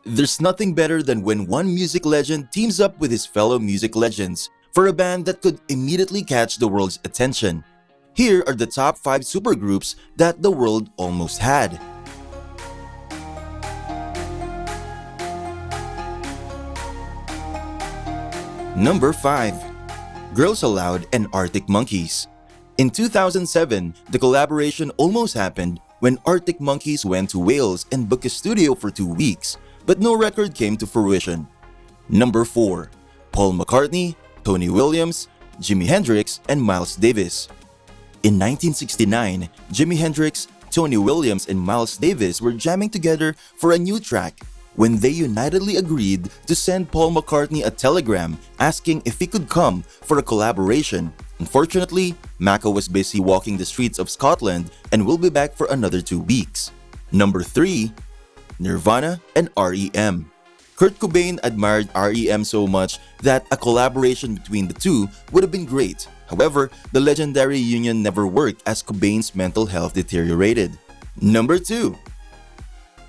There's nothing better than when one music legend teams up with his fellow music legends for a band that could immediately catch the world's attention. Here are the top 5 supergroups that the world almost had. Number 5. Girls Aloud and Arctic Monkeys. In 2007, the collaboration almost happened when Arctic Monkeys went to Wales and booked a studio for 2 weeks, but no record came to fruition. Number 4. Paul McCartney, Tony Williams, Jimi Hendrix, and Miles Davis. In 1969, Jimi Hendrix, Tony Williams, and Miles Davis were jamming together for a new track when they unitedly agreed to send Paul McCartney a telegram asking if he could come for a collaboration. Unfortunately, Mako was busy walking the streets of Scotland and will be back for another 2 weeks. Number 3. Nirvana and REM. Kurt Cobain admired REM so much that a collaboration between the two would have been great. However, the legendary union never worked as Cobain's mental health deteriorated. Number 2.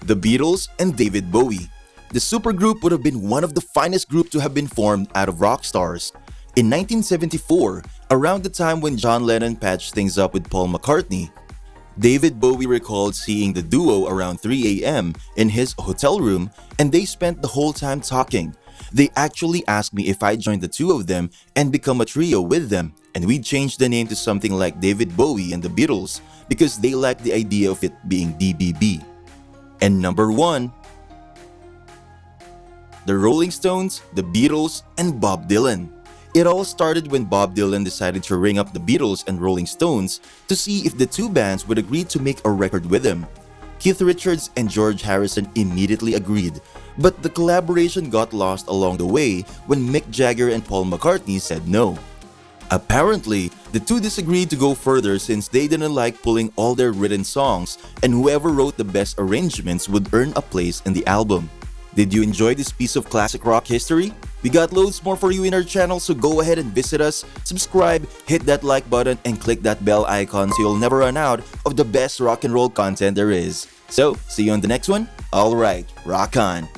The Beatles and David Bowie. The supergroup would have been one of the finest groups to have been formed out of rock stars. In 1974, around the time when John Lennon patched things up with Paul McCartney, David Bowie recalled seeing the duo around 3 a.m. in his hotel room, and they spent the whole time talking. They actually asked me if I'd join the two of them and become a trio with them, and we'd change the name to something like David Bowie and the Beatles because they liked the idea of it being DBB. And number 1. The Rolling Stones, the Beatles, and Bob Dylan. It all started when Bob Dylan decided to ring up the Beatles and Rolling Stones to see if the two bands would agree to make a record with him. Keith Richards and George Harrison immediately agreed, but the collaboration got lost along the way when Mick Jagger and Paul McCartney said no. Apparently, the two disagreed to go further since they didn't like pulling all their written songs, and whoever wrote the best arrangements would earn a place in the album. Did you enjoy this piece of classic rock history? We got loads more for you in our channel, so go ahead and visit us, subscribe, hit that like button, and click that bell icon so you'll never run out of the best rock and roll content there is. So, see you on the next one? Alright, rock on!